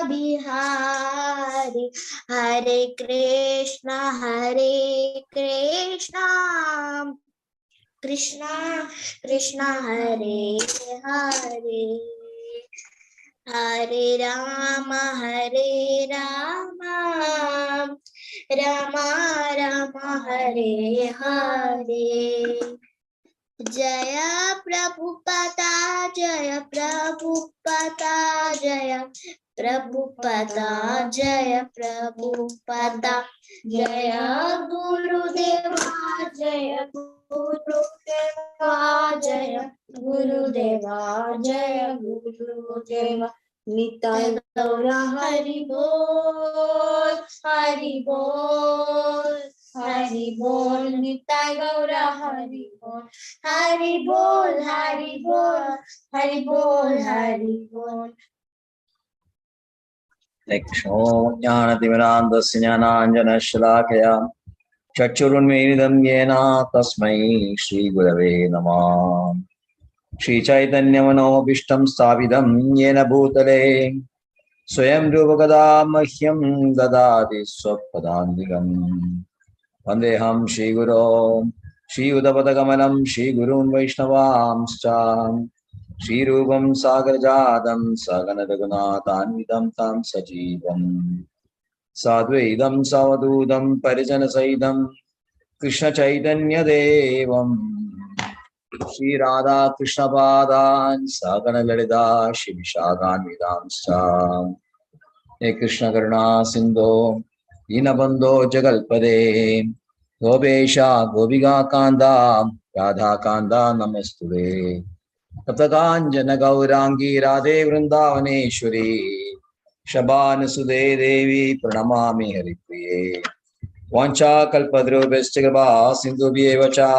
Bihari, Hare Krishna, Krishna Krishna, Hare Hare, Hare Rama, Rama Rama, Hare Hare. Jaya Prabhupada, Jaya Prabhupada, Jaya Prabhupada, Jaya Prabhupada, Jaya Gurudeva, Jaya Gurudeva, Jaya Gurudeva, Jaya Gurudeva. Nitai Gaura Hari Bol, Hari Bol, Hari Bol, Nitai Gaura Hari Bol, Hari Bol, Hari Bol, Hari Bol, Hari Bol. Ekshno Jnanatimirandasya Jnananjanashalakaya Chakshurunmilidam Yena Tasmai Shri Gurave Namah. Shri Chaitanya Manobishtam Sthavidam Yena Bhutale Swayam Rupakada Mahyam Dadati Swapadandikam Vandeham Shri Guru Shri Udapadakamalam Shri Gurun Vaishnavamscha Shri Rupam Sagarjadam Saganadagunathanvidam Tam Sajivam Sadvaidam Savadudam Parijana Saidam Krishna Chaitanya Devam Shri Radha Krishna Padan Sagana Lalita Shri Vishagan Vidamscha He Krishna Karuna Sindho Dinabandho Jagalpade Gopesha Gopiga Kanda Radha Kanda Namastude Taptakanjana Gaurangi Radhe Vrindavaneshwari Shabana Sude Devi Pranamami Haripriye Vancha Kalpadrubhascha Kripa Sindhubhyeva cha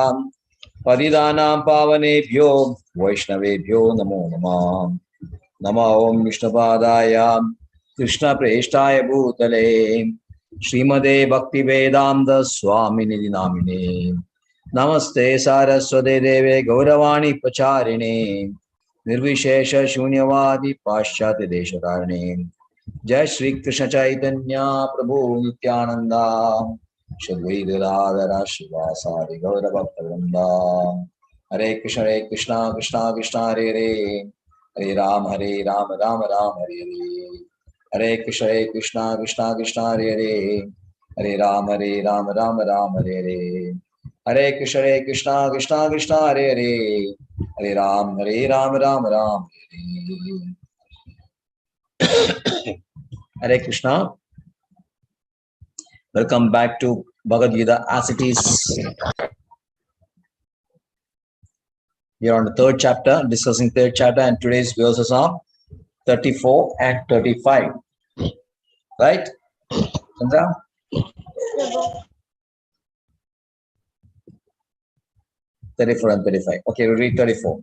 Padidanam Pavanebhyo Vaishnavebhyo Namo Namah. Nama Om Vishnupadaya Krishna Preshtaya Bhutale Srimade Bhakti Vedanta Swami Nidhi Namine Namaste Saraswate Deve Gauravani Pacharine Nirvishesha Shunyavadi Paschati Deshakarane Jai Shri Krishna Chaitanya Prabhu Nityananda Shri Advaita Shivasadi Gaura Bhakta Hare Krishna Krishna Krishna Hare Hare Hare Ram Ram Ram Hare Hare Hare Krishna Krishna Hare Hare Hare Ram Ram Ram Hare Hare Hare Krishna Krishna Hare Hare Hare Ram Ram Ram Hare Hare Krishna. Welcome back to Bhagavad Gita as it is. We are on the third chapter, discussing third chapter, and today's verses are 34 and 35. Right? Chandra? 34 and 35. Okay, we'll read 34.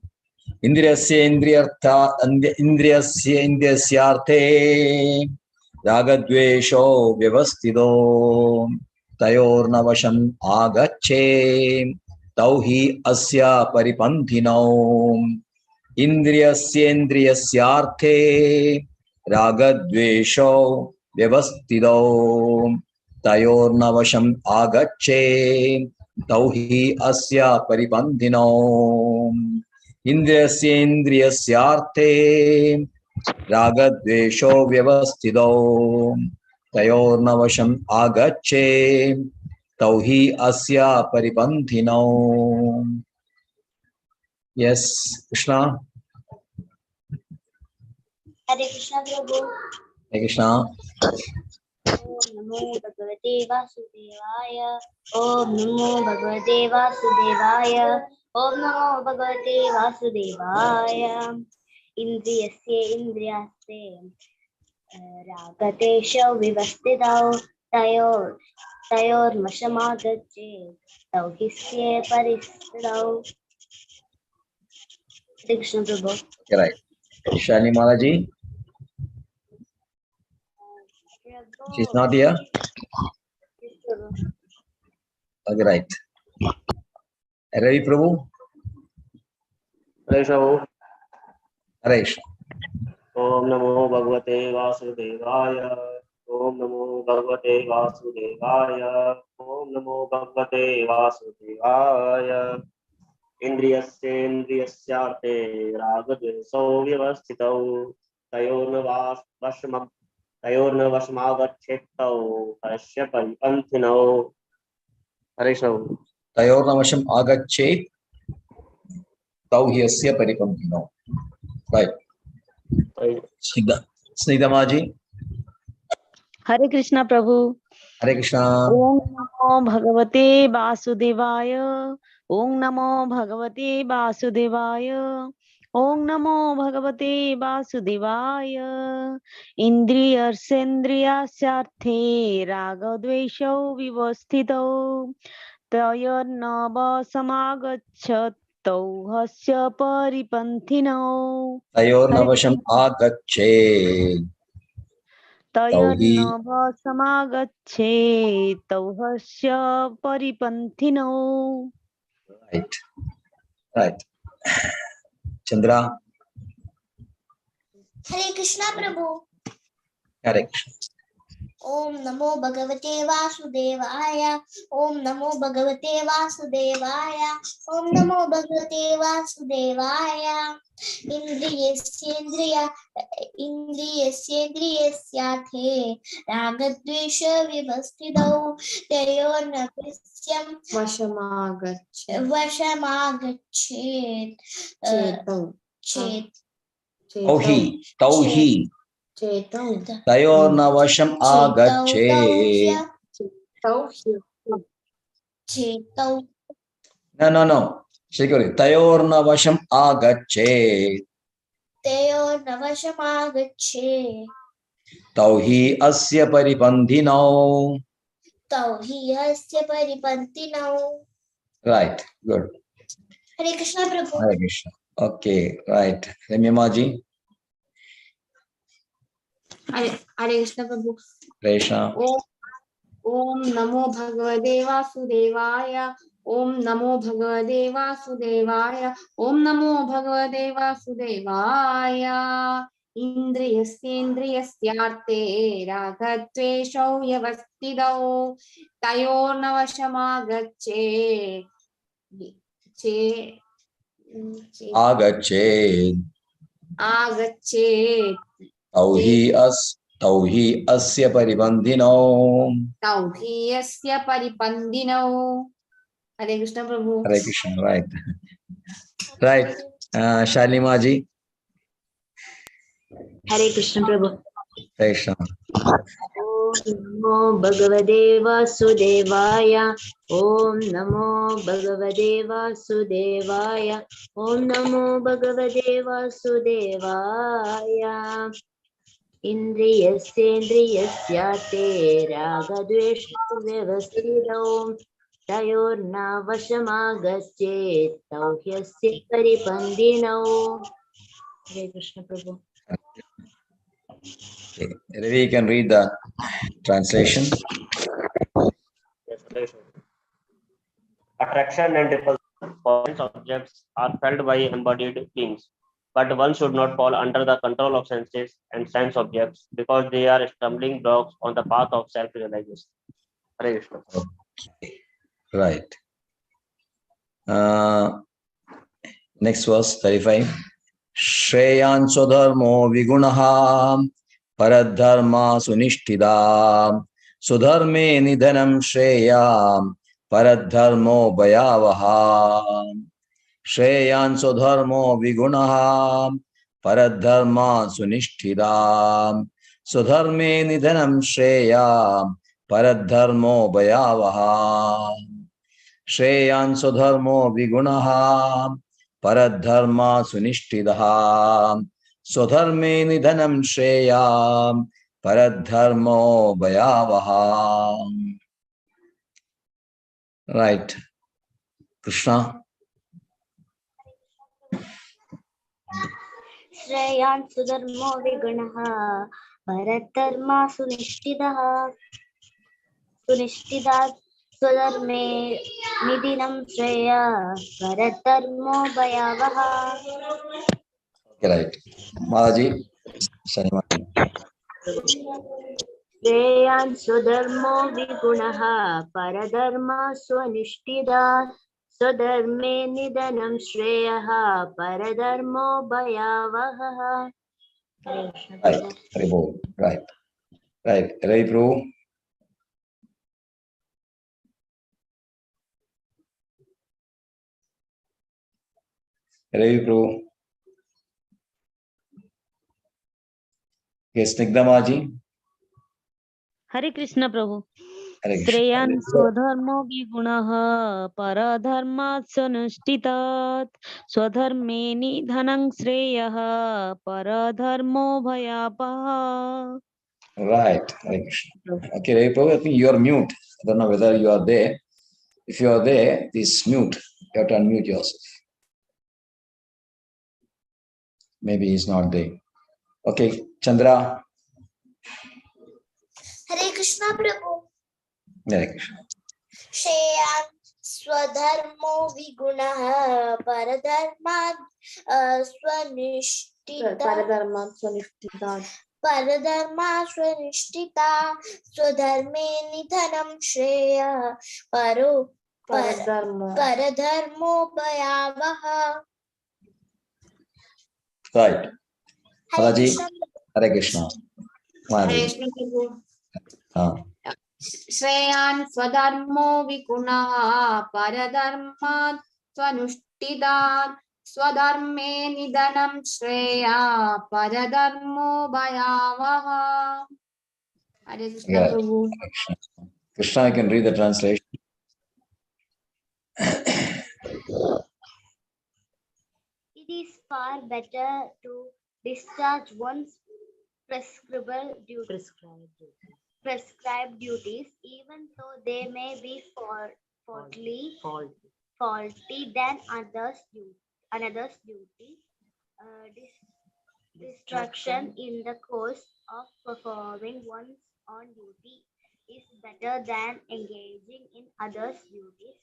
Indriyasya indriyasyarthe ragadvesho vyavasthido tayornavasham agache tauhi asya paripanthinau. Indriyasyarthe ragadvesho vyavasthido tayornavasham agache tauhi asya paripanthinau. Indriyasyarthe ragadvesho vyavasthido tayornavasham agache tauhi asya paripanthinau. Yes, Krishna. Hare Krishna Prabhu. Hare Krishna. Om Namo Bhagavate Vasudevaya. Om Namo Bhagavate Vasudevaya. Om Namo Bhagavate Vasudevaya. Indriyasya ragatesho vivastidau tayor mashamagache tauhisye paristidau. Krishna Prabhu. Right. Shani Malaji. She's not here. Okay, right. Ravi Prabhu. Hare Prabhu. Hare. ओम नमो भगवते वासुदेवाय। ओम नमो भगवते वासुदेवाय। ओम नमो भगवते वासुदेवाय। इन्द्रियस्येन्द्रियस्यार्थे रागद्वेषौ व्यवस्थितौ तयोर्न वशमागच्छेत्तौ तस्य परिपन्थिनौ। हरे कृष्ण। तयोर्नवशम् आगच्छेत् तौ ह्यस्य परिपन्थिनौ। Right. Snigdha Maji. हरे कृष्णा प्रभु। Hare Krishna. ओम नमो भगवते वासुदेवाय। ओम नमो भगवते वासुदेवाय। ओम नमो भगवते वासुदेवाय। इन्द्रियर्षेन्द्रियार्थै रागद्वेषौ विवस्थितौ तयोर्नवशमागच्छतौ ह्यस्य परिपन्थिनौ। तयोर्नवशम् आगच्छेत् तौ हि तयोर्नवशमागच्छेत् ह्यस्य परिपन्थिनौ। right. Right. Chandra. हरे कृष्णा प्रभु। Hare Krishna. ओम नमो भगवते वासुदेवाय। ओम नमो भगवते वासुदेवाय। ओम नमो भगवते वासुदेवाय। इन्द्रियस्येन्द्रियस्यार्थे रागद्वेष विवस्थितौ तयोर्नवशम् वशमागच्छेत् तौ हि तयोर्नवशम् आगच्छेत्. No. Shikari. तयोर्नवशम् आगच्छेत् तौ हि अस्य परिपन्थिनौ. Right. Good. हरे कृष्णा प्रभु। Hare Krishna. Okay. Right. Ramya ji. हरे कृष्ण प्रभु। Krishna. ओम नमो भगवते वासुदेवाय। ओम नमो भगवते वासुदेवाय। ओम नमो भगवते वासुदेवाय। इन्द्रियस्येन्द्रियस्यार्थे रागद्वेषौ व्यवस्थितौ तयोर्नवशमागच्छेत् आगच्छेत् तौ हि अस्य परिपन्थिनौ. हरे कृष्ण प्रभु। Hare Krishna. Right. Right. Shalima ji. हरे कृष्ण प्रभु। Krishna. ओम नमो भगवते वासुदेवाय। ओम नमो भगवते वासुदेवाय। ओम नमो भगवते वासुदेवाय। इन्द्रियस्येन्द्रियस्यार्थे रागद्वेषौ व्यवस्थितौ तयोर्नवशमागच्छेत् तौ ह्यस्य परिपन्थिनौ। हरे कृष्ण प्रभु। Okay. Ravi, you can read the translation. Attraction and repulsion for sense objects are felt by embodied beings, but one should not fall under the control of senses and sense objects because they are stumbling blocks on the path of self-realization. Hare Krishna. Okay. Right. Next verse 35. Shreyan swadharmo vigunaha paradharma sunishthida sudharme nidhanam shreyam paradharmo bhayavaha. Shreyan swadharmo vigunaha paradharma sunishthida sudharme nidhanam shreyam paradharmo bhayavaha. श्रेयान् स्वधर्मो विगुणः परधर्मा सुनिष्ठितः स्वधर्मे निधनं श्रेयां परधर्मो भयावह. Right. Krishna. श्रेयान् सुधर्मो विगुणः परधर्मा सुनिष्ठितः स्वधर्मे निधिनं Shreya परधर्मो भयावह. Okay, right. Maharaji. Sanimati. श्रेयान् स्वधर्मो विगुणः परधर्मा स्वनिष्ठितात् स्वधर्मे निधनं श्रेयः परधर्मो भयावहः. Right. Very good. Right. Right. Very true. Very true. Yes, Snigdhamaji. हरे कृष्ण प्रभु। Hare Krishna. श्रेयान् स्वधर्मो विगुणः परधर्मात् स्वनुष्ठितात् स्वधर्मे निधनं श्रेयः परधर्मो भयापः। Right. Hare Krishna. Okay, Hare Prabhu, I think you are mute. I don't know whether you are there. If you are there, please mute. You have to unmute yourself. Maybe he's not there. Okay, Chandra. Hare Krishna Prabhu. Hare Krishna. श्रेयान् स्वधर्मो विगुणः परधर्मात् स्वनिष्ठिता स्वधर्मे निधनं श्रेयः परधर्मो भयावहः. Right. Hare Maharaji. Krishna. Hare Krishna. Maharaji. श्रेयान् स्वधर्मो विगुणः परधर्मात् स्वनुष्ठितात् स्वधर्मे निधनं Shreya परधर्मो भयावहः. Hare Krishna Yeah. Prabhu. Krishna, I can read the translation. It is far better to discharge one's prescribed duties, even though they may be faulty than another's duty. Distraction in the course of performing one's own duty is better than engaging in others' duties.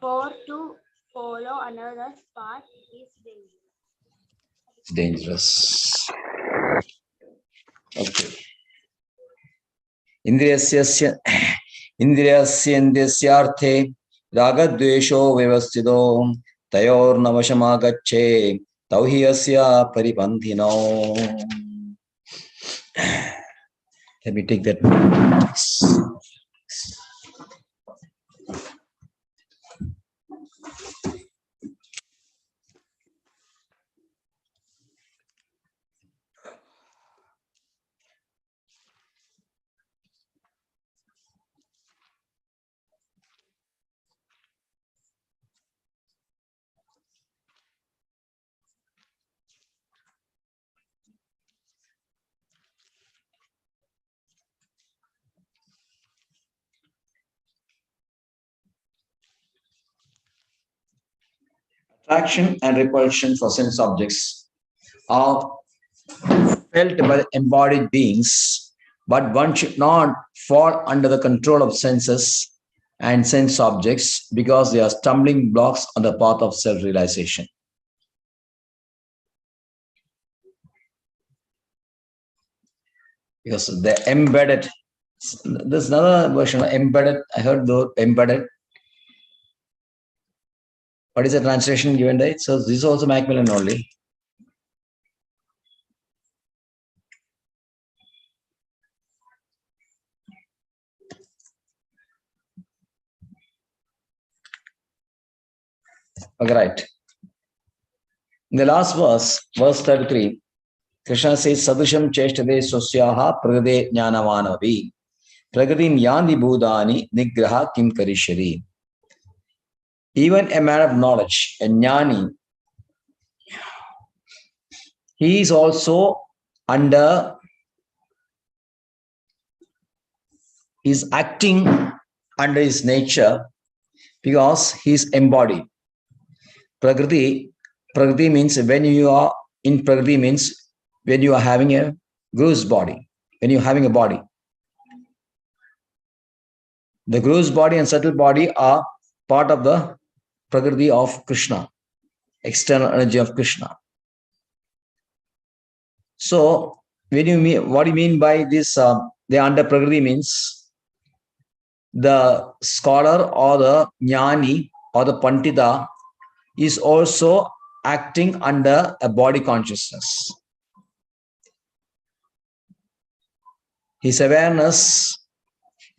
For to follow another's path is dangerous. Dangerous. Okay. Indriyasyendyasyarthe ragadvesho vyavasthido tayornavashamagacche tauhiyasya paripandhino. Let me take that. Attraction and repulsion for sense objects are felt by embodied beings, but one should not fall under the control of senses and sense objects because they are stumbling blocks on the path of self-realization. Because they're embedded. There's another version of embedded. I heard the word embedded. What is the translation given there? So this is also Macmillan only. Okay, right. In the last verse, verse 33, Krishna says, Sadusham cheshtade swasyaha pragade jnanavanavi pragadim yandi bhudani nigraha kim karishari. Even a man of knowledge, a jnani, he is also he's acting under his nature because he's embodied. Prakriti means when you are in Prakriti means when you are having a gross body, when you're having a body. The gross body and subtle body are part of the Prakriti of Krishna, external energy of Krishna. So when you mean, what do you mean by this? The under Prakriti means the scholar or the jnani or the pandita is also acting under a body consciousness. His awareness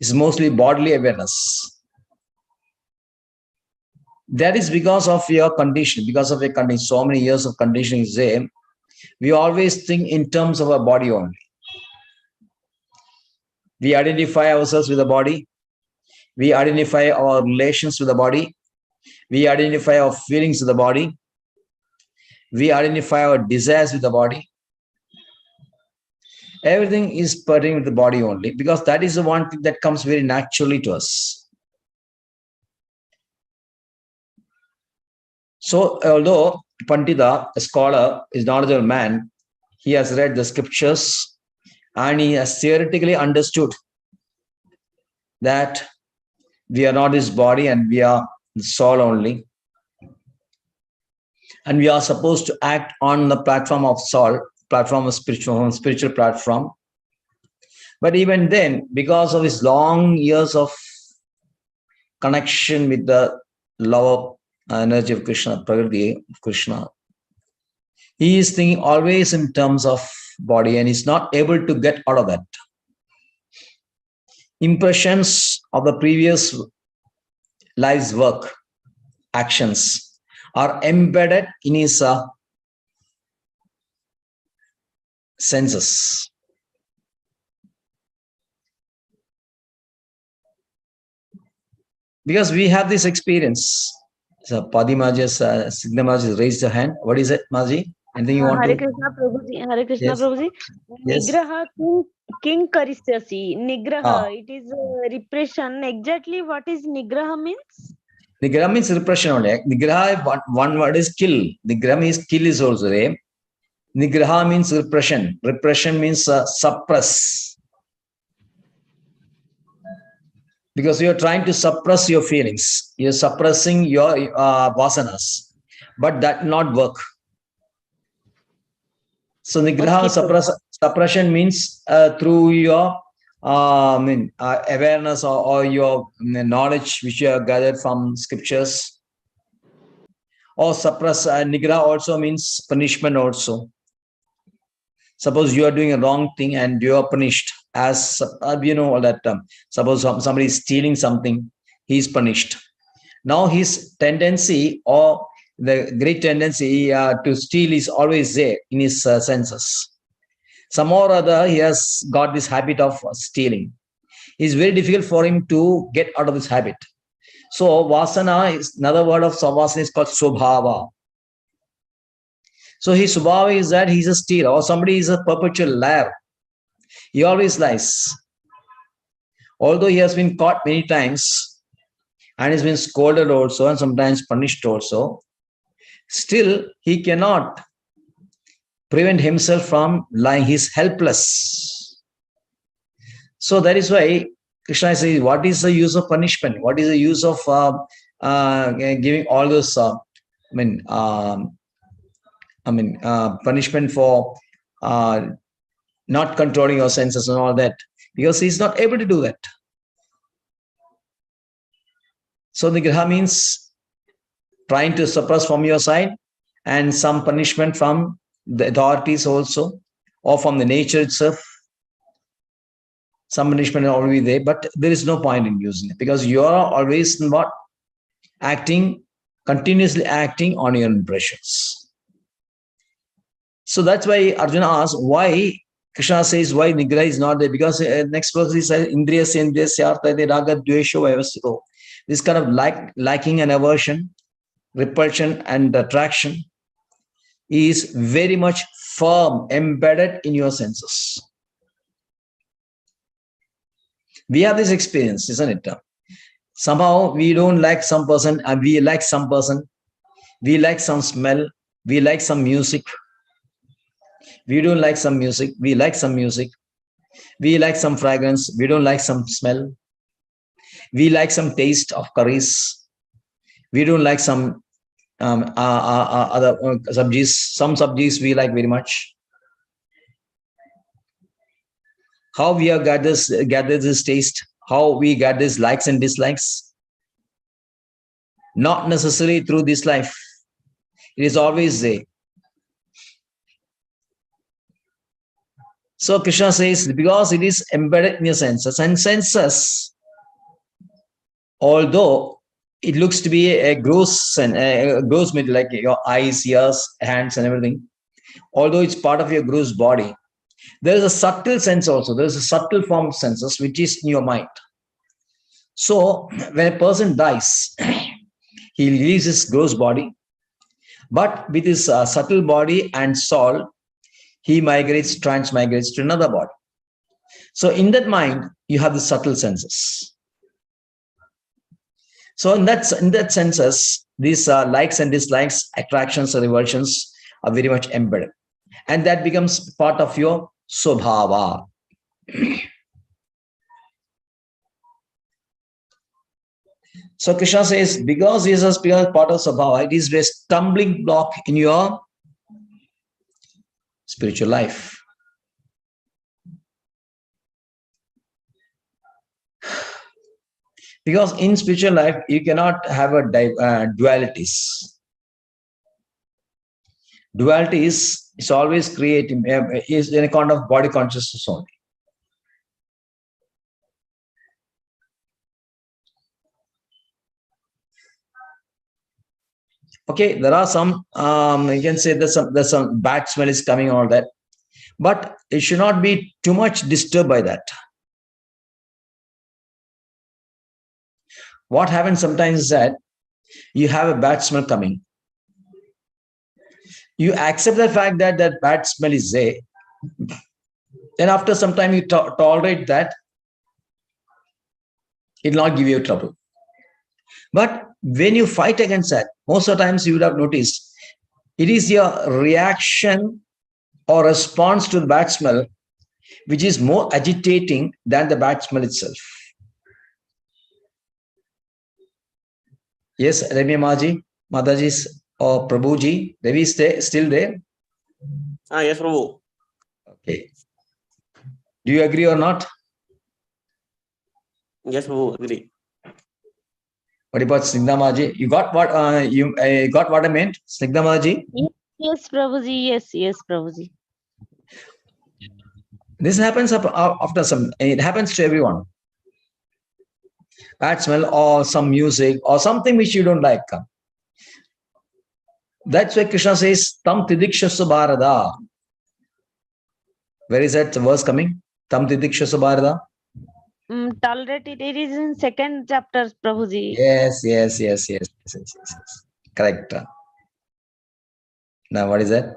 is mostly bodily awareness. That is because of your condition, because of your condition. So many years of conditioning is there. We always think in terms of our body only. We identify ourselves with the body. We identify our relations with the body. We identify our feelings with the body. We identify our desires with the body. Everything is pertaining to the body only, because that is the one thing that comes very naturally to us. So, although Pandita, a scholar, is knowledgeable man, he has read the scriptures and he has theoretically understood that we are not his body and we are the soul only. And we are supposed to act on the platform of soul, platform of spiritual platform. But even then, because of his long years of connection with the love energy of Krishna, Prakriti of Krishna, he is thinking always in terms of body and is not able to get out of that. Impressions of the previous life's work, actions are embedded in his senses. Because we have this experience. So Padima Signa Maji raised her hand. What is it, Maji? Anything you want Hare to? Krishna Prabhuji, Hare Krishna Yes. Prabhuji. Yes. Nigraha king karisyasi. Nigraha, Ah. it is repression. Exactly what is nigraha means? Nigraha means repression only. Nigraha, one word is kill. Nigraha means kill is also there. Nigraha means repression. Repression means suppress. Because you are trying to suppress your feelings. You are suppressing your vasanas. But that not work. So nigraha suppression means through your awareness or your knowledge which you have gathered from scriptures. Or suppress, nigraha also means punishment also. Suppose you are doing a wrong thing and you are punished, as you know all that term. Suppose somebody is stealing something, he is punished. Now his tendency or the great tendency to steal is always there in his senses. Some or other, he has got this habit of stealing. It's very difficult for him to get out of this habit. So vasana is another word of vasana is called subhava. So his subhava is that he's a stealer, or somebody is a perpetual liar. He always lies. Although he has been caught many times and has been scolded also and sometimes punished also, still he cannot prevent himself from lying. He's helpless. So that is why Krishna says, what is the use of punishment? What is the use of giving all those punishment for not controlling your senses and all that? Because he's not able to do that. So nigraha means trying to suppress from your side, and some punishment from the authorities also, or from the nature itself. Some punishment is already there, but there is no point in using it, because you are always in what? Continuously acting on your impressions. So that's why Arjuna asks, why Krishna says, why nigraha is not there? Because next verse he says, Indriya Sendriyasya raga dvesho vayavasito. This kind of liking and aversion, repulsion and attraction is very much firm, embedded in your senses. We have this experience, isn't it? Somehow we don't like some person and we like some person. We like some smell. We like some music. We don't like some music. We like some music. We like some fragrance. We don't like some smell. We like some taste of curries. We don't like some other subjects. Some subjects we like very much. how we have gathered this taste, how we get these likes and dislikes. Not necessarily through this life. It is always there. So Krishna says, because it is embedded in your senses, and senses, although it looks to be a gross material, like your eyes, ears, hands, and everything, although it's part of your gross body, there is a subtle sense also. There is a subtle form of senses which is in your mind. So when a person dies, he leaves his gross body, but with his subtle body and soul, he transmigrates to another body. So in that mind, you have the subtle senses. So in that senses, these likes and dislikes, attractions and revulsions are very much embedded. And that becomes part of your swabhava. So Krishna says, because this has become part of swabhava, it is a stumbling block in your spiritual life. Because in spiritual life, you cannot have a dualities. Dualities is always creating, is in a kind of body consciousness only. Okay, there are some, you can say there's some bad smell is coming, all that. But it should not be too much disturbed by that. What happens sometimes is that you have a bad smell coming. You accept the fact that that bad smell is there. Then after some time you tolerate that. It will not give you trouble. But when you fight against that, most of the times you would have noticed, it is your reaction or response to the bad smell which is more agitating than the bad smell itself. Yes, Rami Maji, Mataji or Prabhuji, Devi still there? Yes, Prabhu. Okay. Do you agree or not? Yes, Prabhu, agree. What about Snigdha Maji? You got what you got what I meant, Snigdha Maji? Yes, Prabhuji. Yes, Prabhuji. This happens after some. It happens to everyone. Bad smell or some music or something which you don't like. That's why Krishna says, Tam Tidikshasya Bharada. Where is that verse coming? Tam Tidikshasya Bharada. Tolerate it. It is in second chapter, Prabhuji. Yes. Correct. Now what is that?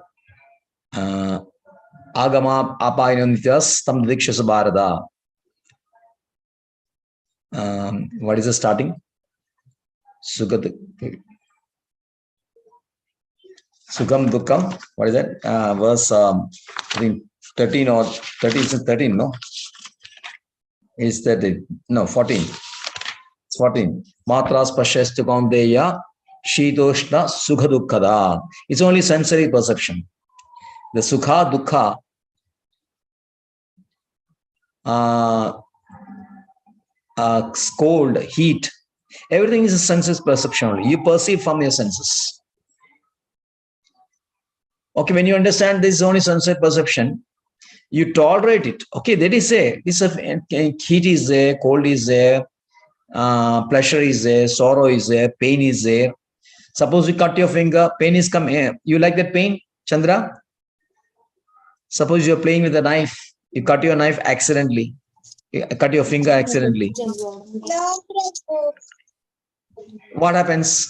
Agama apayanityas tam Tidikshasya Bharada. What is the starting? Sukam Dukkam. What is that? Verse I think 13 or 13, no? Is that it? No, 14. It's 14. Matras pashastu kaunteya shitoshna sukha dukkada. It's only sensory perception. The sukha, dukkha, cold, heat, everything is a senses perception only. You perceive from your senses. Okay, when you understand this is only sensory perception, you tolerate it. Okay, that is there. This heat is there, cold is there, pleasure is there, sorrow is there, pain is there. Suppose you cut your finger, pain is coming. You like that pain, Chandra? Suppose you're playing with a knife, you cut your knife accidentally. You cut your finger accidentally. What happens?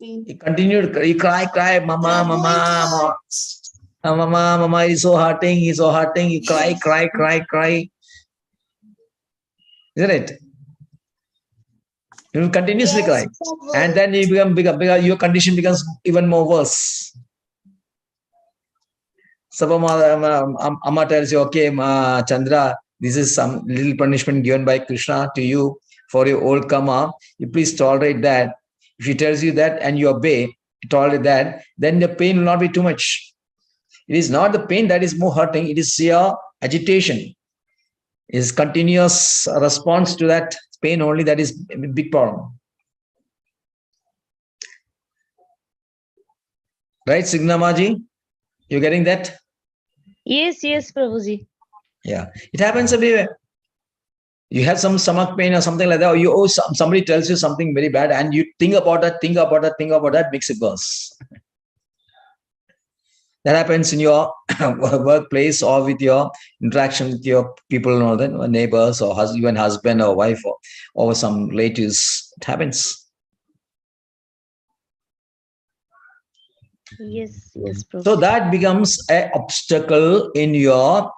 You continue to you cry, mama, it's so hurting, you cry. Isn't it? You will continuously cry. And then you become bigger, your condition becomes even more worse. Suppose Amma tells you, okay, Chandra, this is some little punishment given by Krishna to you for your old karma. You please tolerate that. If he tells you that and you obey, tolerate that, then the pain will not be too much. It is not the pain that is more hurting. It is your agitation is continuous response to that pain only, that is a big problem. Right, Signamaji? You getting that? Yes, Prabhuji. Yeah, it happens everywhere. You have some stomach pain or something like that, or somebody tells you something very bad, and you think about that, makes it worse. That happens in your workplace or with your interaction with your people, or the neighbors, or even husband or wife, or some relatives. It happens. Yes, Prabhuji. So that becomes an obstacle in your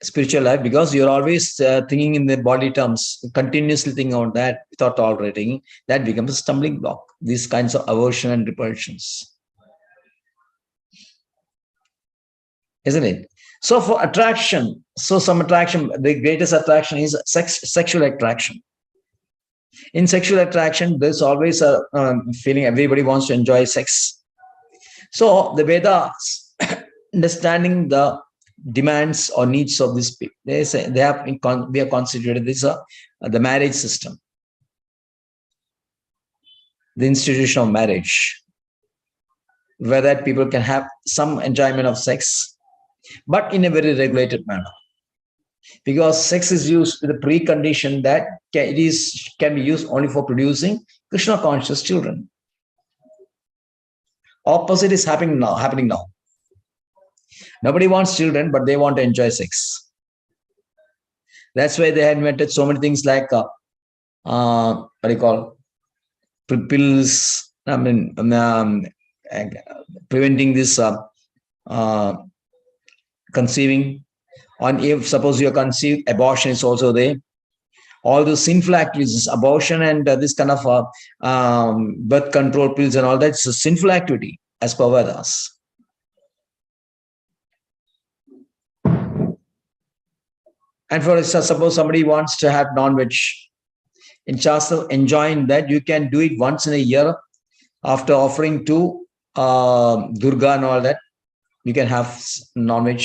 spiritual life, because you're always thinking in the body terms, continuously thinking on that without tolerating. That becomes a stumbling block. These kinds of aversion and repulsions, isn't it? So for attraction, some attraction, the greatest attraction is sexual attraction. In sexual attraction, there's always a feeling everybody wants to enjoy sex. So the Vedas, understanding the demands or needs of these people, they say we have constituted this the marriage system, the institution of marriage, where that people can have some enjoyment of sex, but in a very regulated manner. Because sex is used with the precondition that can be used only for producing Krishna conscious children. Opposite is happening now. Nobody wants children, but they want to enjoy sex. That's why they had invented so many things like what do you call pills. I mean, preventing this conceiving. On if suppose you are conceived, abortion is also there. All those sinful activities, abortion and this kind of birth control pills and all that, it's a sinful activity as per Vedas. And for suppose somebody wants to have non-veg, in Shastra enjoying that, you can do it once in a year after offering to Durga and all that. You can have non-veg.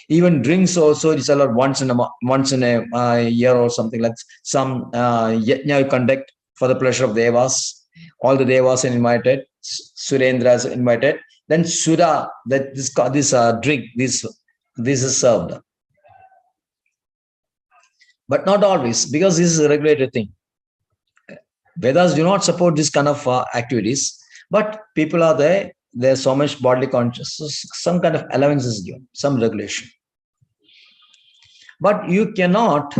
Even drinks also, it's allowed once in a year or something, like some yajna you conduct for the pleasure of devas. All the devas are invited, Surendras are invited. Then Sura, that this drink, this is served. But not always, because this is a regulated thing. Vedas do not support this kind of activities, but people are there. There's so much bodily consciousness, some kind of allowance is given, some regulation. But you cannot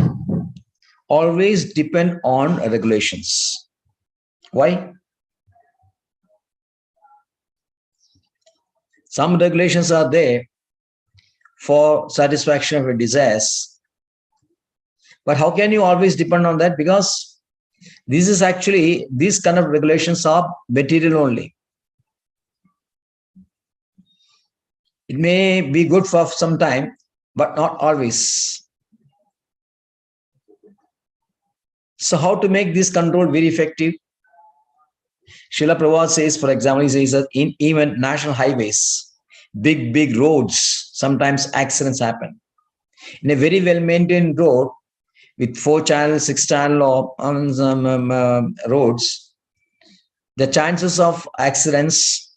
always depend on regulations. Why? Some regulations are there for satisfaction of your desires. But how can you always depend on that? Because this is actually, these kind of regulations are material only. It may be good for some time, but not always. So how to make this control very effective? Srila Prabhupada says, for example, he says that in even national highways, big roads, sometimes accidents happen. In a very well-maintained road, with 4-channel, 6-channel roads, the chances of accidents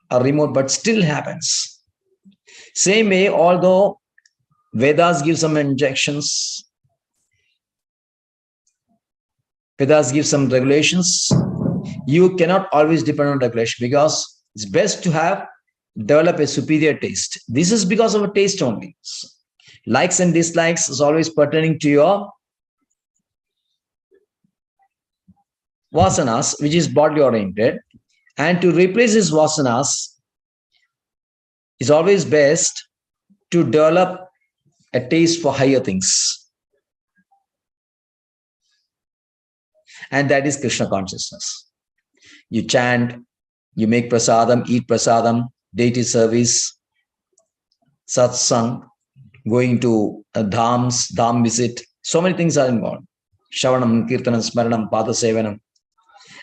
are remote, but still happens. Same way, although Vedas give some injections, Vedas give some regulations, you cannot always depend on regulation, because it's best to develop a superior taste. This is because of a taste only. Likes and dislikes is always pertaining to your vasanas, which is bodily oriented. And to replace these vasanas, is always best to develop a taste for higher things. And that is Krishna consciousness. You chant, you make prasadam, eat prasadam, deity service, satsang, going to dham visit. So many things are involved. Shravanam, kirtanam, smaranam, padasevanam.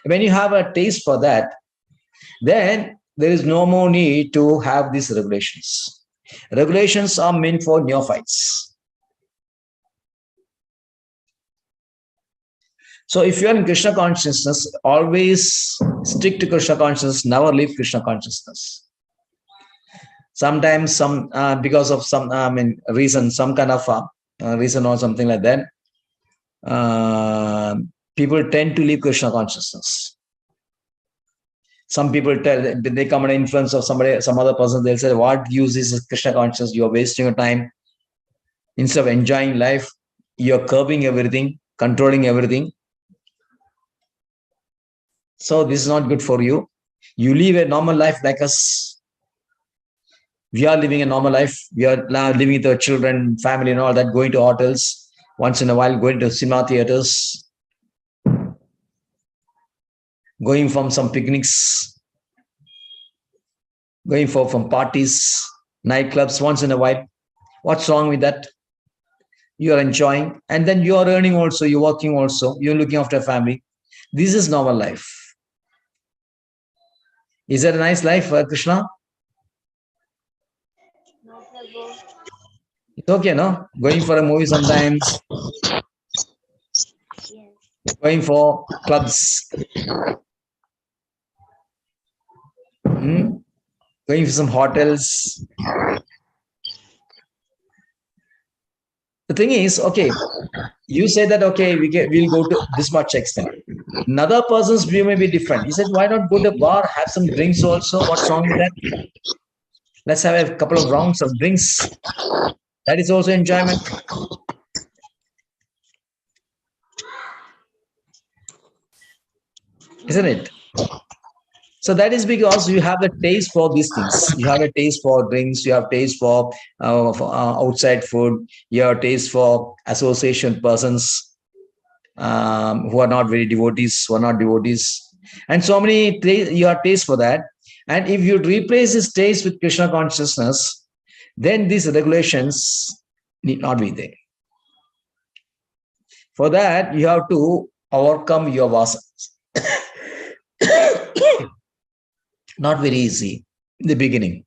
When you have a taste for that, then there is no more need to have these regulations. Regulations are meant for neophytes. So if you are in Krishna consciousness, always stick to Krishna consciousness, never leave Krishna consciousness. Sometimes because of some reason, some kind of reason or something like that, people tend to leave Krishna consciousness. Some people they come under influence of somebody, some other person, they'll say, what use is Krishna consciousness? You're wasting your time. Instead of enjoying life, you're curbing everything, controlling everything. So this is not good for you. You live a normal life like us. We are living a normal life. We are now living with our children, family and all that, going to hotels, once in a while going to cinema theaters, going from some picnics, going from parties, nightclubs once in a while. What's wrong with that? You are enjoying, and then you are earning also, you're working also, you're looking after a family. This is normal life. Is that a nice life, Krishna? No, Prabhu. It's okay, no? Going for a movie sometimes, Yes. going for clubs, going for some hotels. The thing is, okay, you say that, okay, we'll go to this much extent. Another person's view may be different. He said, why not go to a bar, have some drinks also? What's wrong with that? Let's have a couple of rounds of drinks. That is also enjoyment. Isn't it? So that is because you have a taste for these things. You have a taste for drinks. You have taste for outside food. You have taste for association persons who are not very devotees, who are not devotees. And so many, you have taste for that. And if you replace this taste with Krishna consciousness, then these regulations need not be there. For that, you have to overcome your vasanas. Not very easy in the beginning.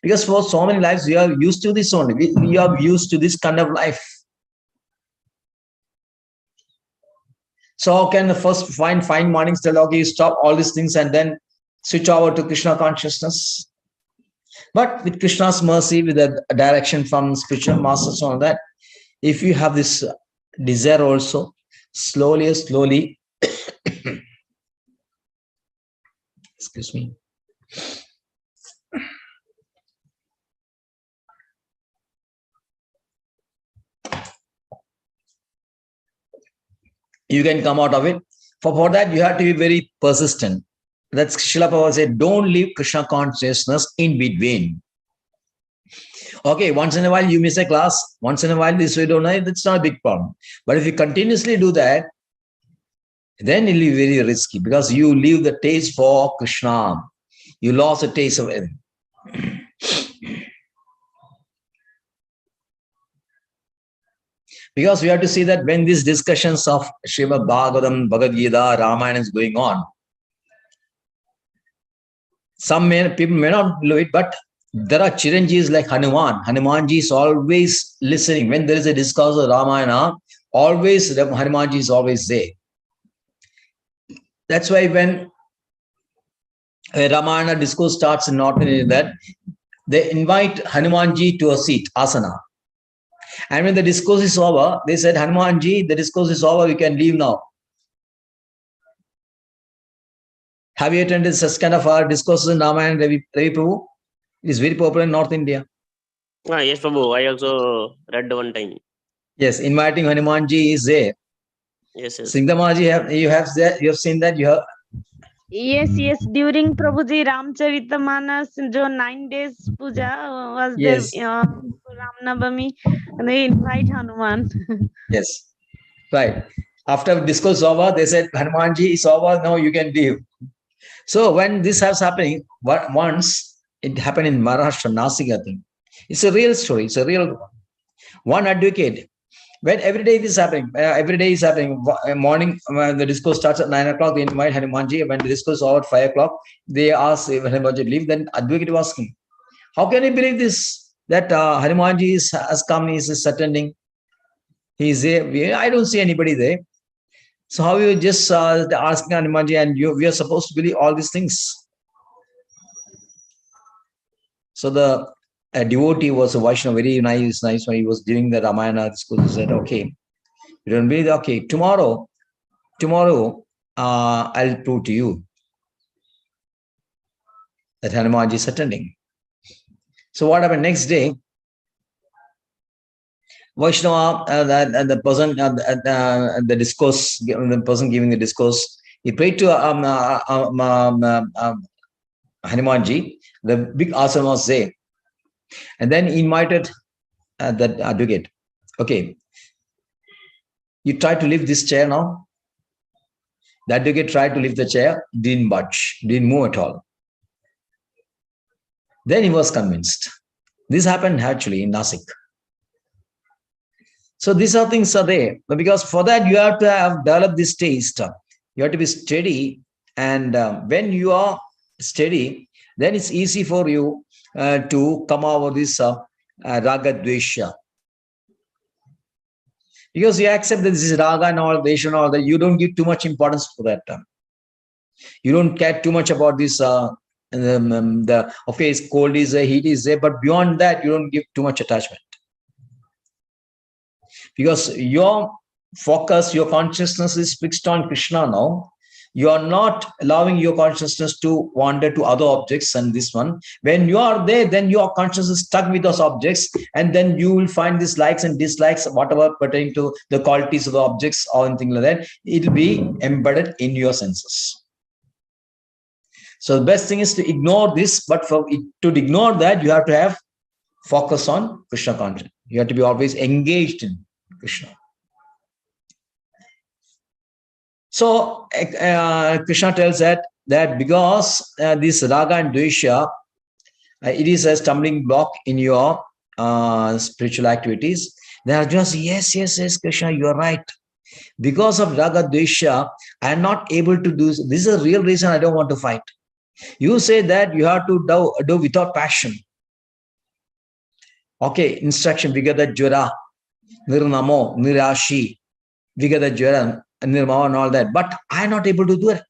Because for so many lives, we are used to this only. We are used to this kind of life. So how can the first fine mornings tell, okay, you stop all these things and then switch over to Krishna consciousness? But with Krishna's mercy, with the direction from spiritual masters and all that, if you have this desire also, slowly, excuse me. You can come out of it. For that, you have to be very persistent. That's Srila Prabhupada said, don't leave Krishna consciousness in between. Okay, once in a while you miss a class, once in a while this way don't know, that's not a big problem. But if you continuously do that, then it will be very risky because you leave the taste for Krishna. You lost the taste of it. Because we have to see that when these discussions of Srimad Bhagavatam, Bhagavad Gita, Ramayana is going on, people may not know it, but there are Chiranjeevs like Hanuman. Hanumanji is always listening. When there is a discourse of Ramayana, always Hanumanji is always there. That's why when a Ramayana discourse starts in North India, that they invite Hanumanji to a seat, asana. And when the discourse is over, they said, Hanumanji, the discourse is over, you can leave now. Have you attended such kind of discourses in Ramayana, Ravi Prabhu? It is very popular in North India. Yes, Prabhu. I also read one time. Yes, inviting Hanumanji is there. Yes, yes. Singdamaji, you have seen that? You have. Yes, during Prabhuji Ramcharitamanas, jo 9 days puja was Yes. there, Ram Navami, and they invite Hanuman. Yes, right. After discourse over, they said, Hanumanji is over, now you can leave. So when this was happening, once it happened in Maharashtra, Nasik, I think. It's a real story. It's a real one advocate. When every day this is happening, morning, when the discourse starts at 9 o'clock, they invite Hanumanji. When the discourse is over at 5 o'clock, they ask if Hanumanji leave. Then advocate was asking, How can you believe this? That Hanumanji has come, he is attending. He is there. I don't see anybody there. So how you just asking Hanumanji, and we are supposed to believe all these things? So the devotee was a Vaishnava, very nice when he was doing the Ramayana school. He said, okay, you don't believe? Okay, tomorrow, I'll prove to you that Hanumanji is attending. So what happened next day? Vaishnava, and the person, the discourse, the person giving the discourse, he prayed to Hanumanji. The big asana was there, and then he invited that advocate. Okay, you try to lift this chair now. The advocate tried to lift the chair, didn't budge, didn't move at all. Then he was convinced. This happened actually in Nasik. So these are things are there. But because for that you have to have developed this taste. You have to be steady. And when you are steady, then it's easy for you to come over this raga dvesha. Because you accept that this is raga and all, dvesha and all that, you don't give too much importance to that. You don't care too much about this. Okay, it's cold is there, heat is there, but beyond that, you don't give too much attachment. Because your focus, your consciousness is fixed on Krishna now. You are not allowing your consciousness to wander to other objects and this one. When you are there, then your consciousness is stuck with those objects, and then you will find these likes and dislikes, whatever pertaining to the qualities of the objects or anything like that. It will be embedded in your senses. So the best thing is to ignore this, but to ignore that, you have to have focus on Krishna consciousness. You have to be always engaged in Krishna. So Krishna tells that because this raga and dvesha, it is a stumbling block in your spiritual activities. They are just, yes, Krishna, you are right. Because of raga dvesha, I am not able to do this. This is a real reason I don't want to fight. You say that you have to do without passion. Okay, instruction, vigada jvara, nirnamo, nirashi, vigada jvara, nirmama and all that. But I am not able to do it.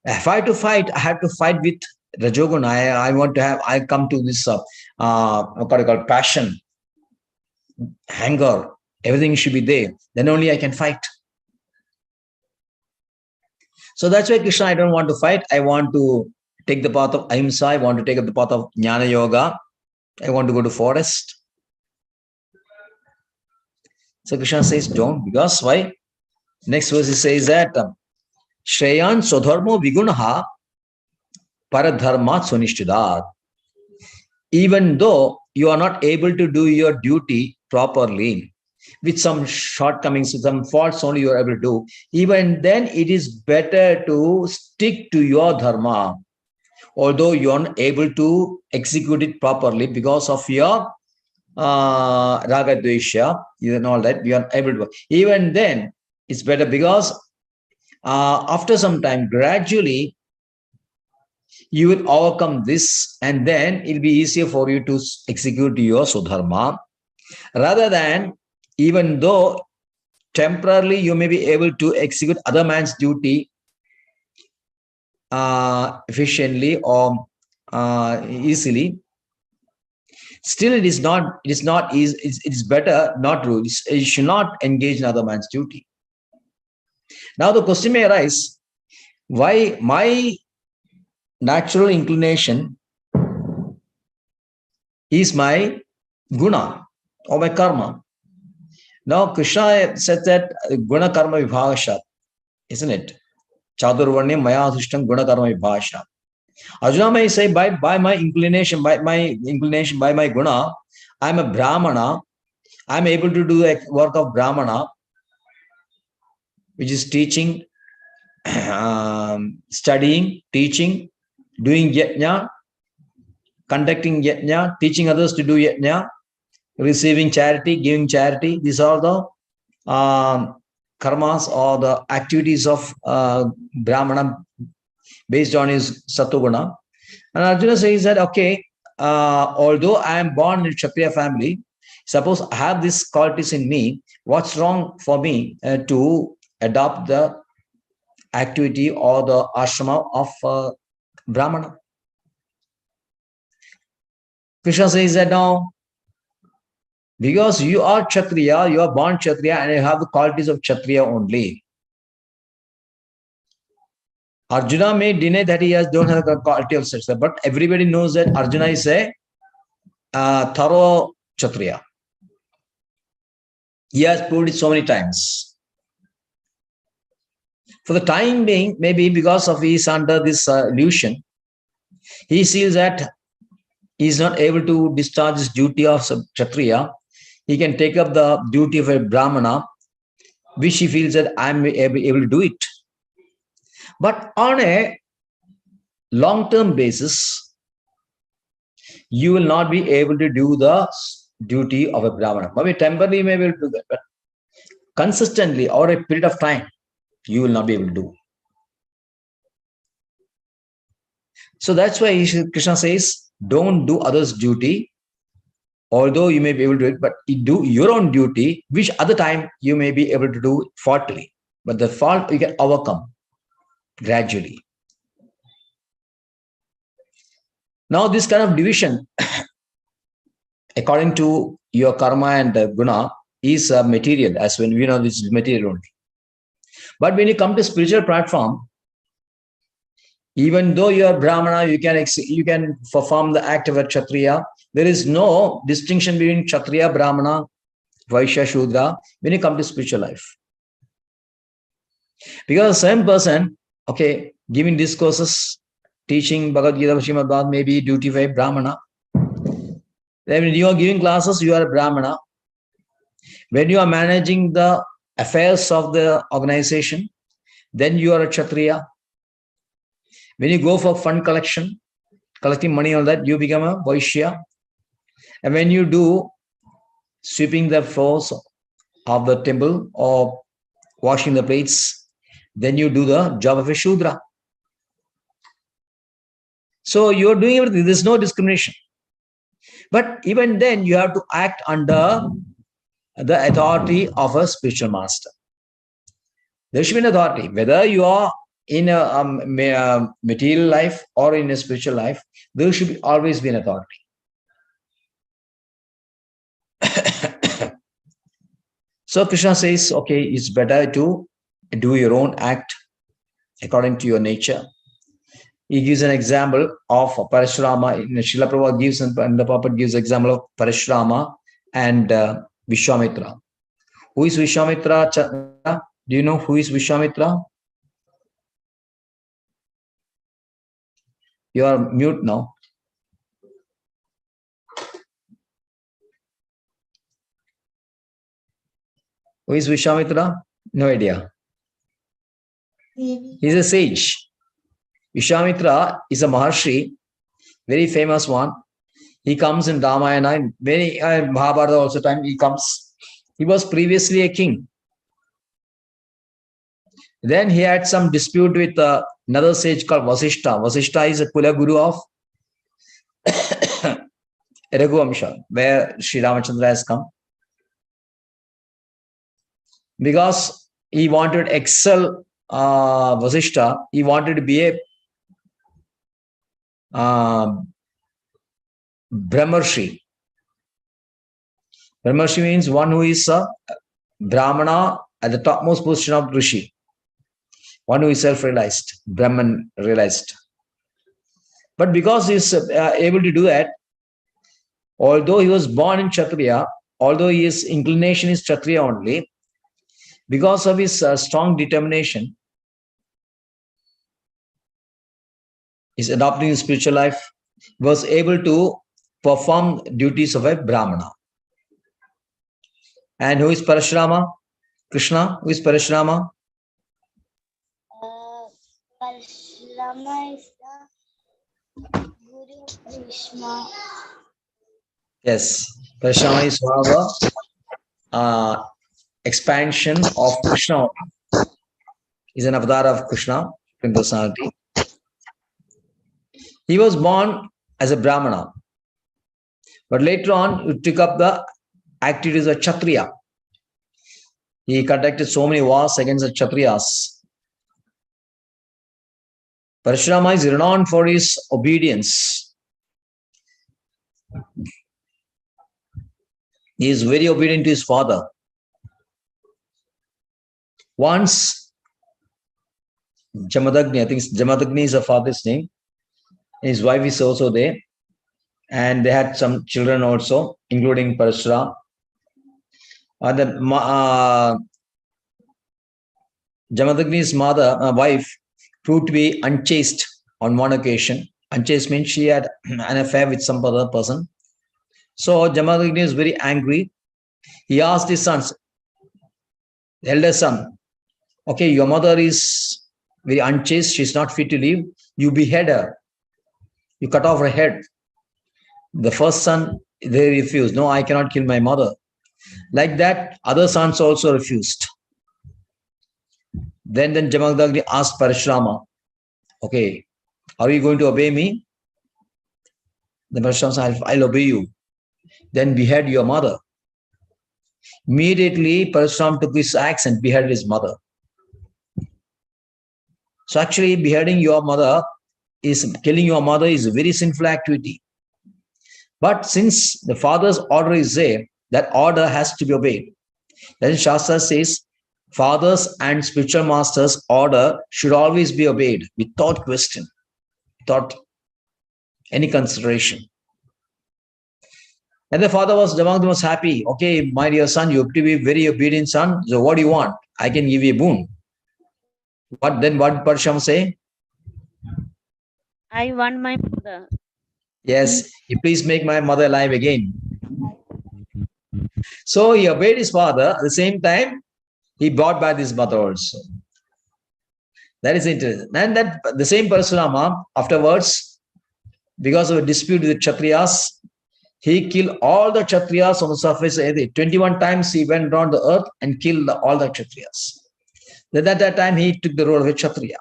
If I have to fight, I have to fight with Rajogun. I come to this, what I call passion, anger, everything should be there. Then only I can fight. So that's why Krishna, I don't want to fight. I want to take the path of ahimsa. I want to take up the path of jnana yoga. I want to go to forest. So Krishna says, don't. Because why? Next verse he says that Shreyan Sodharmo Vigunaha Paradharma Sunishtidat. Even though you are not able to do your duty properly, with some shortcomings, with some faults only you are able to do, even then it is better to stick to your dharma, although you are not able to execute it properly because of your raga dvesha and all that, you are able to. Even then, it's better because after some time, gradually, you will overcome this, and then it'll be easier for you to execute your sudharma, rather than, even though temporarily you may be able to execute other man's duty efficiently or easily, still it is not easy. It's better not to. You should not engage in other man's duty. Now the question may arise, why my natural inclination is my guna or my karma? Now Krishna said that guna karma vibhagashat, isn't it? Chadurvarne maya adhishtam guna karma vibhagashat. Arjuna may say, by my inclination, by my guna, I am a brahmana. I am able to do the work of brahmana, which is teaching, studying, teaching, doing yajna, conducting yajna, teaching others to do yajna, receiving charity, giving charity. These are the karmas or the activities of brahmana based on his satoguna. And Arjuna says that, okay, although I am born in Kshatriya family, suppose I have these qualities in me, what's wrong for me to adopt the activity or the ashrama of Brahmana? Krishna says that no, because you are Kshatriya, you are born Kshatriya and you have the qualities of Kshatriya only. Arjuna may deny that he don't have the quality of such, but everybody knows that Arjuna is a thorough Kshatriya. He has proved it so many times. For the time being, maybe because of he is under this illusion, he feels that he is not able to discharge his duty of Kshatriya. He can take up the duty of a Brahmana, which he feels that I am able to do it. But on a long-term basis, you will not be able to do the duty of a Brahmana. Maybe temporarily you may be able to do that, but consistently over a period of time, you will not be able to do. So that's why Krishna says, don't do others' duty, although you may be able to do it, but do your own duty, which other time you may be able to do faultily. But the fault you can overcome gradually. Now, this kind of division, according to your karma and guna, is material, as when we know this is material only. But when you come to spiritual platform, even though you are Brahmana, you can perform the act of a Kshatriya. There is no distinction between Kshatriya, Brahmana, Vaishya, Shudra when you come to spiritual life. Because the same person, okay, giving discourses, teaching Bhagavad Gita, Srimad Bhagavatam may be duty of a Brahmana. Then when you are giving classes, you are a Brahmana. When you are managing the affairs of the organization, then you are a Kshatriya. When you go for fund collection, collecting money on that, you become a Vaishya. And when you do sweeping the floors of the temple or washing the plates, then you do the job of a Shudra. So you're doing everything. There's no discrimination. But even then, you have to act under the authority of a spiritual master. There should be an authority. Whether you are in a material life or in a spiritual life, there should always be an authority. So Krishna says, okay, it's better to do your own act according to your nature. He gives an example of Parashurama. Srila Prabhupada gives, and the Prabhupada gives example of Parashurama and Vishwamitra. Who is Vishwamitra? Do you know who is Vishwamitra? You are mute now. Who is Vishwamitra? No idea. He's a sage. Vishwamitra is a Maharshi, very famous one. He comes in Ramayana, in many Mahabharata also time he comes. He was previously a king. Then he had some dispute with another sage called Vasishta. Vasishta is a Kula Guru of Raghuvamsha, where Sri Ramachandra has come. Because he wanted to excel Vasishta, he wanted to be a Brahmarshi. Brahmarshi means one who is a Brahmana at the topmost position of Rishi. One who is self-realized, Brahman realized. But because he is able to do that, although he was born in Kshatriya, although his inclination is Kshatriya only, because of his strong determination, his adopting his spiritual life, was able to perform duties of a Brahmana. And who is Parashurama? Krishna. Who is Parashurama? Parashurama is the Guru of Krishna. Yes, Parashurama is one of the expansion of Krishna. Is an avatar of Krishna, Supreme Personality. He was born as a Brahmana. But later on, he took up the activities of Kshatriya. He conducted so many wars against the Kshatriyas. Parashurama is renowned for his obedience. He is very obedient to his father. Once, Jamadagni, I think Jamadagni is the father's name. His wife is also there. And they had some children also, including Parashurama. Jamadagni's wife proved to be unchaste on one occasion. Unchaste means she had an affair with some other person. So Jamadagni is very angry. He asked his sons, the elder son, okay, your mother is very unchaste. She's not fit to live. You behead her. You cut off her head. The first son, they refused. No, I cannot kill my mother. Like that, other sons also refused. Then Jamadagni asked Parashurama, okay, are you going to obey me? The Parashurama said, I'll obey you. Then behead your mother. Immediately, Parashurama took his axe and beheaded his mother. So actually, beheading your mother killing your mother is a very sinful activity. But since the father's order is there, that order has to be obeyed. Then Shastra says, fathers and spiritual masters' order should always be obeyed without question, without any consideration. And the father Jamadagni was happy. Okay, my dear son, you have to be a very obedient son. So what do you want? I can give you a boon. But then what did Parashurama say? I want my mother. Yes, please make my mother alive again. So he obeyed his father. At the same time, he brought back his mother also. That is interesting. And that the same Parashurama, afterwards, because of a dispute with the Kshatriyas, he killed all the Kshatriyas on the surface of the earth. 21 times he went around the earth and killed all the Kshatriyas. Then at that time, he took the role of a Kshatriya.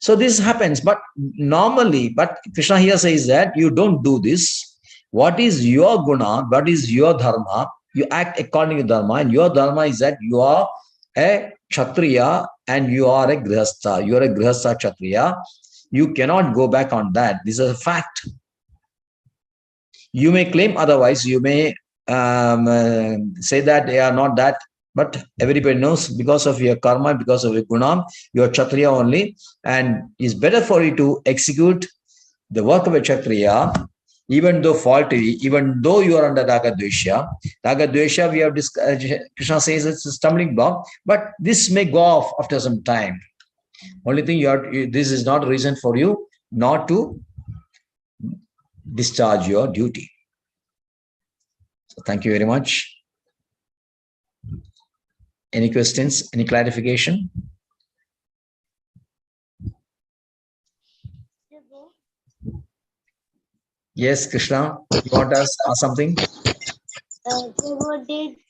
So this happens, but normally, but Krishna here says that you don't do this. What is your guna? What is your dharma? You act according to dharma, and your dharma is that you are a Kshatriya and you are a Grihastha. You are a Grihastha Kshatriya. You cannot go back on that. This is a fact. You may claim otherwise. You may say that they are not that. But everybody knows because of your karma, because of your guna, you are Kshatriya only. And it's better for you to execute the work of a Kshatriya, even though faulty, even though you are under Raga Dvesha. Raga Dvesha, we have discussed, Krishna says it's a stumbling block, but this may go off after some time. Only thing this is not a reason for you not to discharge your duty. So thank you very much. Any questions? Any clarification? Yes, Krishna, you want to ask something? Did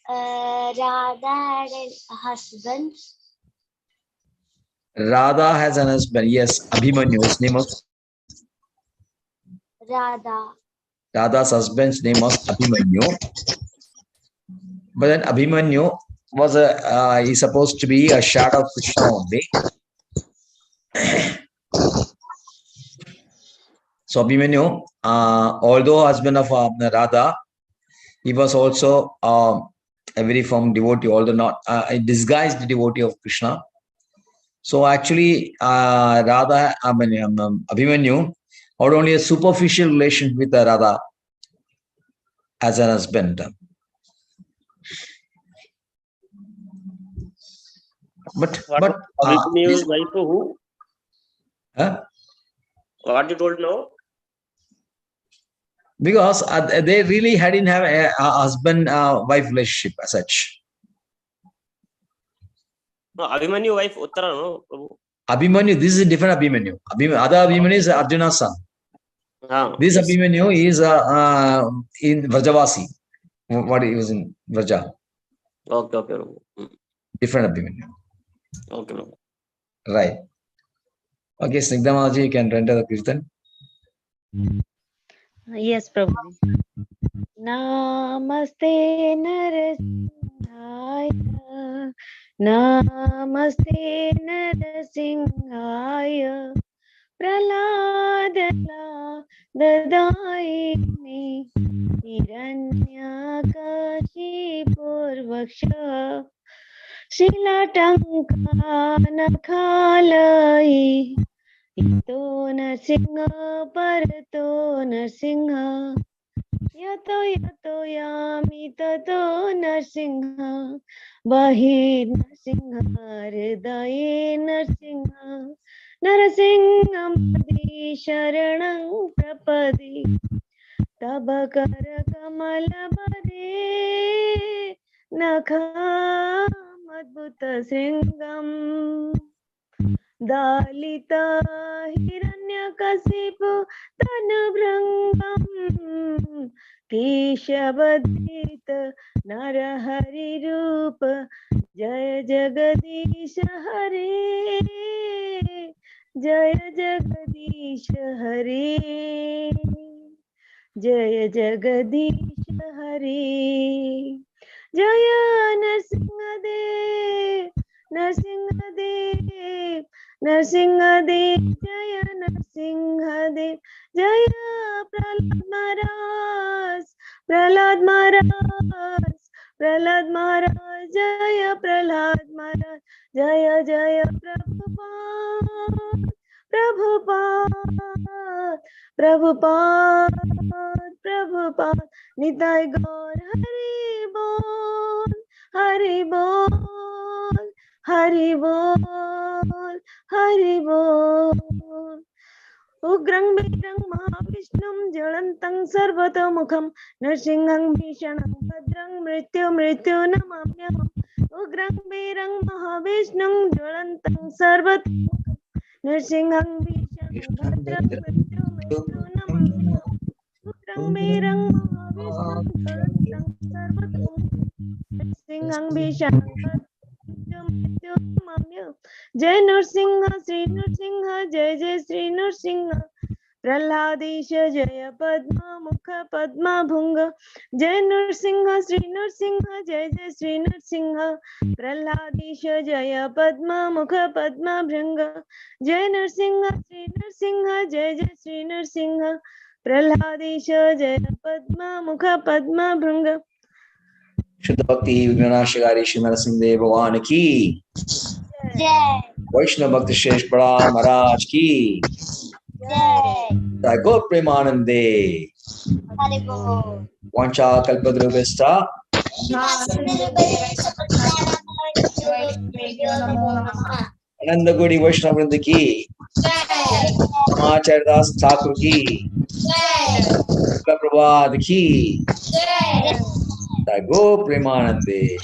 Radha had a husband? Radha has an husband. Yes, Abhimanyu. His name was Radha. Radha's husband's name was Abhimanyu. But then Abhimanyu was he's supposed to be a shadow of Krishna only. So Abhimanyu, although husband of Radha, he was also a very firm devotee, although not a disguised devotee of Krishna. So actually, Abhimanyu had only a superficial relation with Radha as an husband. But Abhimanyu's wife who? Huh? What you told now? Because they really hadn't have a husband-wife relationship as such. No, Abhimanyu wife Uttara, no? Abhimanyu, this is a different Abhimanyu. Other Abhimanyu is Arjuna's son. This yes. Abhimanyu is in Vrajavasi. What he was in Vraja. Okay. Different Abhimanyu. Okay. Right. Okay, Snigdha Maharaj, you can render the kirtan. Yes, Prabhu. Namaste Narasimhaya. Namaste Narasimhaya. Praladala Dadaini Hiranyakashipurvaksha Shilatankanakhalai Ito Narsinga Parato Narsinga Yato yato yami tato Narsinha Bahir Narsinha Hridaye Narsinha Narasimham Padi Sharanam Prapadi Taba Kara Kamala Bade Nakham Adbhuta Singam Dalita Hiranyakasipu Tanubhrangam Keshavadita Narahari Rupa Jaya Jagadish Hare Jaya Jagadish Hare Jaya Jagadish Hare Jaya Narsingadev Narsingadev Narsingadev Jaya Narsingadev Jaya Prahlad Maharaj Prahlad Maharaj Prahlad Maharaj Jaya Prahlad Maharaj Jaya Jaya Prabhupada Prabhupada Prabhupada Prabhupada Nitai Gaur Hari Bol Hari Bol Hari Bol Hari Bol Ugrang Birang Mahavishnum Jalantam Sarvatomukham Narsingham Bhishanam Bhadrang Mrityu Namamyaham Ugrang Birang Mahavishnum Jalantam Sarvatomukham Narsingham Bhishanam Bhadrang Mrityu Namamyaham Ugrang Birang Mahavishnum Jalantam Sarvatomukham Narsingham Bhishanam Jai Nrsimha Sri Nrsimha Jai Jai Sri Nrsimha Prahladesha Jaya Padma Mukha Padma Bhunga Jai Nrsimha Sri Nrsimha Jai Jai Sri Nrsimha Prahladesha Jaya Padma Mukha Padma Bhunga Jai Nrsimha Sri Nrsimha Jai Jai Sri Nrsimha Prahladesha Jaya Padma Mukha Padma Bhunga शुद्ध भक्ति विघ्ननाशकारी श्री नरसिंह देव भगवान की जय वैष्णव भक्त श्रेष्ठ बड़ा महाराज की जय गो प्रेमानंदे हरि बोल वांछा कल्पद्रुभ्यश्च आनंद गुड़ी वैष्णव वृंद की समाचार दास ठाकुर की प्रभात की गो प्रेमानंदे।